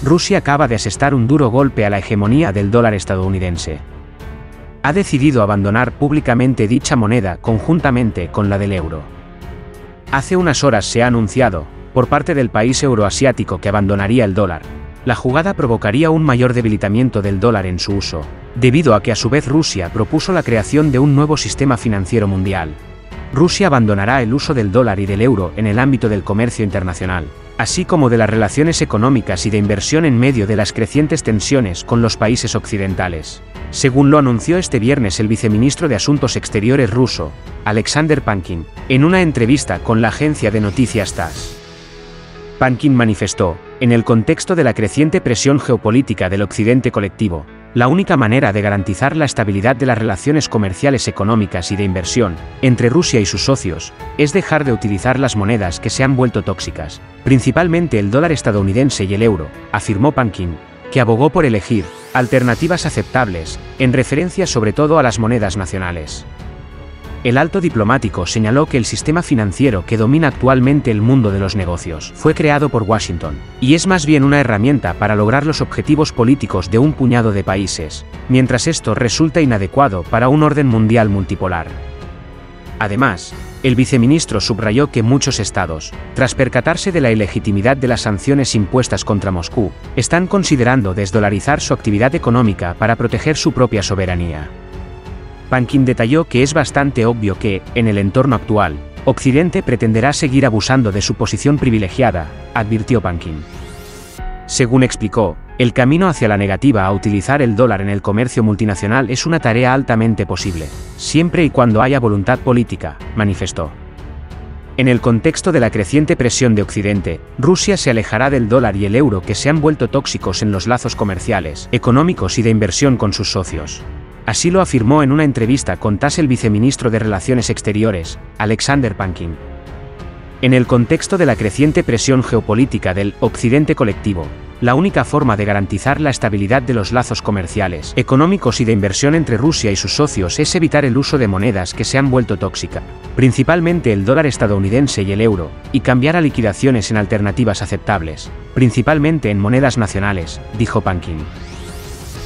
Rusia acaba de asestar un duro golpe a la hegemonía del dólar estadounidense. Ha decidido abandonar públicamente dicha moneda conjuntamente con la del euro. Hace unas horas se ha anunciado, por parte del país euroasiático, que abandonaría el dólar. La jugada provocaría un mayor debilitamiento del dólar en su uso, debido a que a su vez Rusia propuso la creación de un nuevo sistema financiero mundial. Rusia abandonará el uso del dólar y del euro en el ámbito del comercio internacional, así como de las relaciones económicas y de inversión en medio de las crecientes tensiones con los países occidentales, según lo anunció este viernes el viceministro de Asuntos Exteriores ruso, Alexander Pankin, en una entrevista con la agencia de noticias TASS. Pankin manifestó, en el contexto de la creciente presión geopolítica del Occidente colectivo, la única manera de garantizar la estabilidad de las relaciones comerciales, económicas y de inversión entre Rusia y sus socios es dejar de utilizar las monedas que se han vuelto tóxicas, principalmente el dólar estadounidense y el euro, afirmó Pankin, que abogó por elegir alternativas aceptables, en referencia sobre todo a las monedas nacionales. El alto diplomático señaló que el sistema financiero que domina actualmente el mundo de los negocios fue creado por Washington, y es más bien una herramienta para lograr los objetivos políticos de un puñado de países, mientras esto resulta inadecuado para un orden mundial multipolar. Además, el viceministro subrayó que muchos estados, tras percatarse de la ilegitimidad de las sanciones impuestas contra Moscú, están considerando desdolarizar su actividad económica para proteger su propia soberanía. Pankin detalló que es bastante obvio que, en el entorno actual, Occidente pretenderá seguir abusando de su posición privilegiada, advirtió Pankin. Según explicó, el camino hacia la negativa a utilizar el dólar en el comercio multinacional es una tarea altamente posible, siempre y cuando haya voluntad política, manifestó. En el contexto de la creciente presión de Occidente, Rusia se alejará del dólar y el euro, que se han vuelto tóxicos en los lazos comerciales, económicos y de inversión con sus socios. Así lo afirmó en una entrevista con TASS el viceministro de Relaciones Exteriores, Alexander Pankin. En el contexto de la creciente presión geopolítica del Occidente colectivo, la única forma de garantizar la estabilidad de los lazos comerciales, económicos y de inversión entre Rusia y sus socios es evitar el uso de monedas que se han vuelto tóxicas, principalmente el dólar estadounidense y el euro, y cambiar a liquidaciones en alternativas aceptables, principalmente en monedas nacionales, dijo Pankin.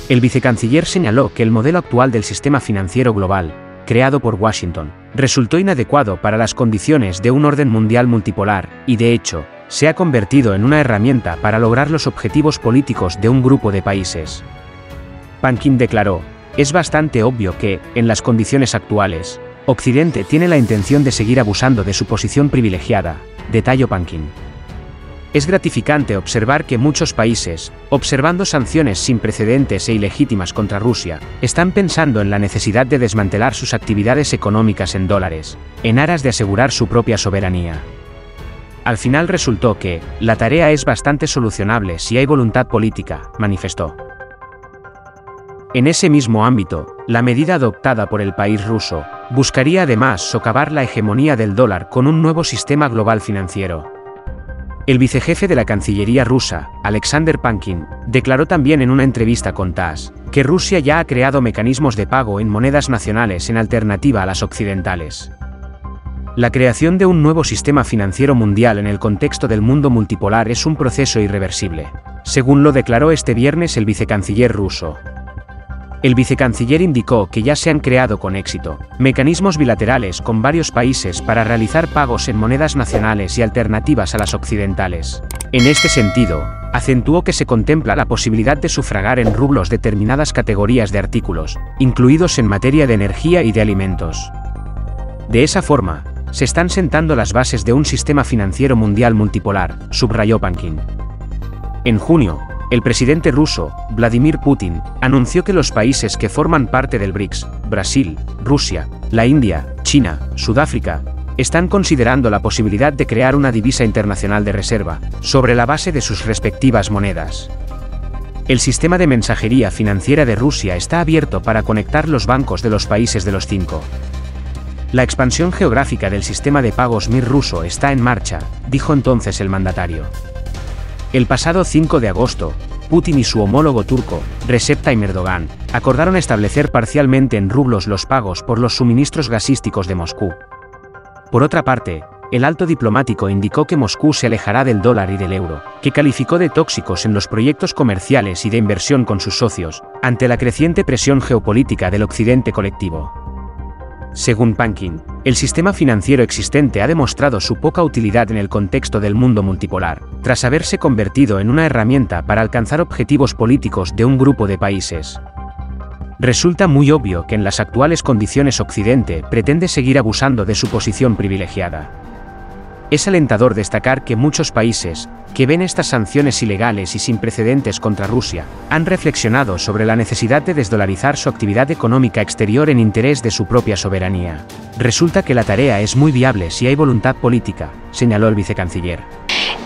El vicecanciller señaló que el modelo actual del sistema financiero global, creado por Washington, resultó inadecuado para las condiciones de un orden mundial multipolar, y de hecho, se ha convertido en una herramienta para lograr los objetivos políticos de un grupo de países. Pankin declaró, es bastante obvio que, en las condiciones actuales, Occidente tiene la intención de seguir abusando de su posición privilegiada, detalló Pankin. Es gratificante observar que muchos países, observando sanciones sin precedentes e ilegítimas contra Rusia, están pensando en la necesidad de desmantelar sus actividades económicas en dólares, en aras de asegurar su propia soberanía. Al final resultó que, la tarea es bastante solucionable si hay voluntad política, manifestó. En ese mismo ámbito, la medida adoptada por el país ruso, buscaría además socavar la hegemonía del dólar con un nuevo sistema global financiero. El vicejefe de la Cancillería rusa, Alexander Pankin, declaró también en una entrevista con TASS, que Rusia ya ha creado mecanismos de pago en monedas nacionales en alternativa a las occidentales. La creación de un nuevo sistema financiero mundial en el contexto del mundo multipolar es un proceso irreversible, según lo declaró este viernes el vicecanciller ruso. El vicecanciller indicó que ya se han creado con éxito mecanismos bilaterales con varios países para realizar pagos en monedas nacionales y alternativas a las occidentales. En este sentido, acentuó que se contempla la posibilidad de sufragar en rublos determinadas categorías de artículos, incluidos en materia de energía y de alimentos. De esa forma, se están sentando las bases de un sistema financiero mundial multipolar, subrayó Pankin. En junio, el presidente ruso, Vladimir Putin, anunció que los países que forman parte del BRICS, Brasil, Rusia, la India, China, Sudáfrica, están considerando la posibilidad de crear una divisa internacional de reserva, sobre la base de sus respectivas monedas. El sistema de mensajería financiera de Rusia está abierto para conectar los bancos de los países de los 5. La expansión geográfica del sistema de pagos MIR ruso está en marcha, dijo entonces el mandatario. El pasado 5 de agosto, Putin y su homólogo turco, Recep Tayyip Erdogan, acordaron establecer parcialmente en rublos los pagos por los suministros gasísticos de Moscú. Por otra parte, el alto diplomático indicó que Moscú se alejará del dólar y del euro, que calificó de tóxicos en los proyectos comerciales y de inversión con sus socios, ante la creciente presión geopolítica del occidente colectivo. Según Pankin, el sistema financiero existente ha demostrado su poca utilidad en el contexto del mundo multipolar, tras haberse convertido en una herramienta para alcanzar objetivos políticos de un grupo de países. Resulta muy obvio que en las actuales condiciones Occidente pretende seguir abusando de su posición privilegiada. Es alentador destacar que muchos países, que ven estas sanciones ilegales y sin precedentes contra Rusia, han reflexionado sobre la necesidad de desdolarizar su actividad económica exterior en interés de su propia soberanía. Resulta que la tarea es muy viable si hay voluntad política, señaló el vicecanciller.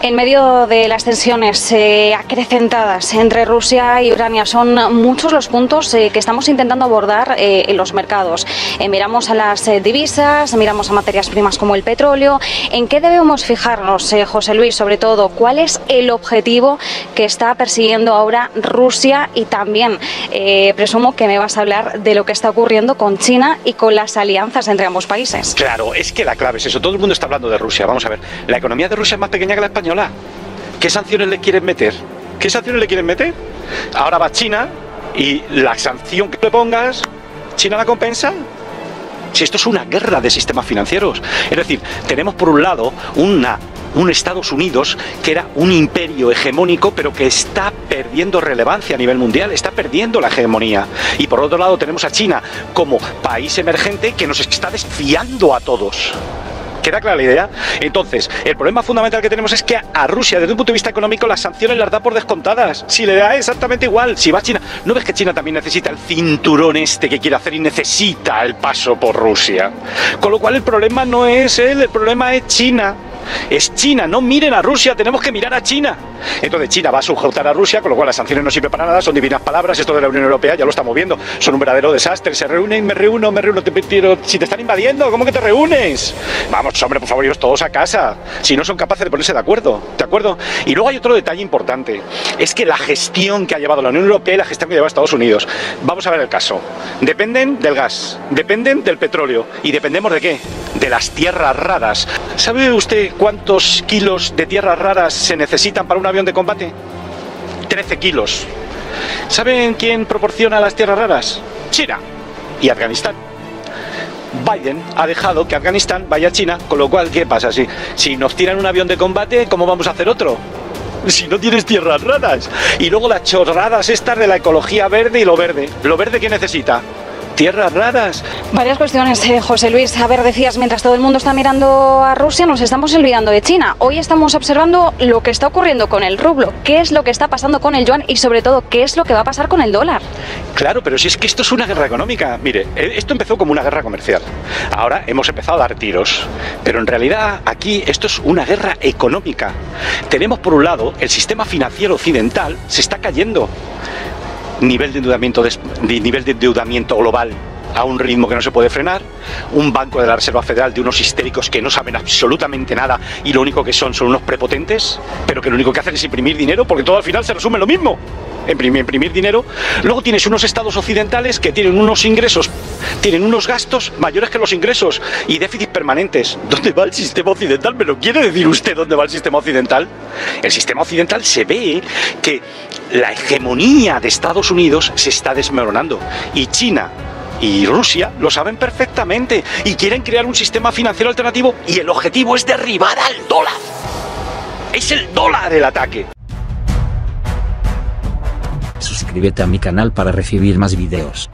En medio de las tensiones acrecentadas entre Rusia y Ucrania, son muchos los puntos que estamos intentando abordar en los mercados. Miramos a las divisas, miramos a materias primas como el petróleo. ¿En qué debemos fijarnos, José Luis? Sobre todo, ¿cuál es el objetivo que está persiguiendo ahora Rusia? Y también presumo que me vas a hablar de lo que está ocurriendo con China y con las alianzas entre ambos países. Claro, es que la clave es eso. Todo el mundo está hablando de Rusia. Vamos a ver, la economía de Rusia es más pequeña que la española. ¿Qué sanciones le quieren meter? ¿Qué sanciones le quieren meter? Ahora va China y la sanción que le pongas, ¿China la compensa? Si esto es una guerra de sistemas financieros. Es decir, tenemos por un lado un Estados Unidos que era un imperio hegemónico, pero que está perdiendo relevancia a nivel mundial, está perdiendo la hegemonía. Y por otro lado tenemos a China como país emergente que nos está desfiando a todos. ¿Queda clara la idea? Entonces, el problema fundamental que tenemos es que a Rusia, desde un punto de vista económico, las sanciones las da por descontadas. Si le da exactamente igual, si va a China... ¿No ves que China también necesita el cinturón este que quiere hacer y necesita el paso por Rusia? Con lo cual el problema no es él, el problema es China. Es China, no miren a Rusia, tenemos que mirar a China. Entonces China va a sujetar a Rusia, con lo cual las sanciones no sirven para nada, son divinas palabras. Esto de la Unión Europea ya lo estamos viendo, son un verdadero desastre. Se reúnen, me reúno, si te están invadiendo, ¿cómo que te reúnes? Vamos, hombre, por favor, iros todos a casa, si no son capaces de ponerse de acuerdo. Y luego hay otro detalle importante, es que la gestión que ha llevado la Unión Europea y la gestión que lleva Estados Unidos, vamos a ver el caso, dependen del gas, dependen del petróleo, ¿y dependemos de qué? De las tierras raras. ¿Sabe usted cuántos kilos de tierras raras se necesitan para un avión de combate? 13 kilos. ¿Saben quién proporciona las tierras raras? China y Afganistán. Biden ha dejado que Afganistán vaya a China, con lo cual, ¿qué pasa? Si nos tiran un avión de combate, ¿cómo vamos a hacer otro? Si no tienes tierras raras. Y luego las chorradas estas de la ecología verde y lo verde. ¿Lo verde qué necesita? Tierras raras. Varias cuestiones, José Luis. A ver, decías, mientras todo el mundo está mirando a Rusia, nos estamos olvidando de China. Hoy estamos observando lo que está ocurriendo con el rublo, qué es lo que está pasando con el yuan y, sobre todo, qué es lo que va a pasar con el dólar. Claro, pero si es que esto es una guerra económica. Mire, esto empezó como una guerra comercial. Ahora hemos empezado a dar tiros. Pero en realidad aquí esto es una guerra económica. Tenemos por un lado el sistema financiero occidental se está cayendo. Nivel de endeudamiento global a un ritmo que no se puede frenar, un banco de la Reserva Federal de unos histéricos que no saben absolutamente nada y lo único que son unos prepotentes, pero que lo único que hacen es imprimir dinero, porque todo al final se resume en lo mismo, imprimir dinero. Luego tienes unos estados occidentales que tienen unos ingresos, tienen unos gastos mayores que los ingresos y déficits permanentes. ¿Dónde va el sistema occidental? ¿Me lo quiere decir usted dónde va el sistema occidental? El sistema occidental se ve que la hegemonía de Estados Unidos se está desmoronando y China y Rusia lo saben perfectamente y quieren crear un sistema financiero alternativo y el objetivo es derribar al dólar. Es el dólar el ataque. Suscríbete a mi canal para recibir más videos.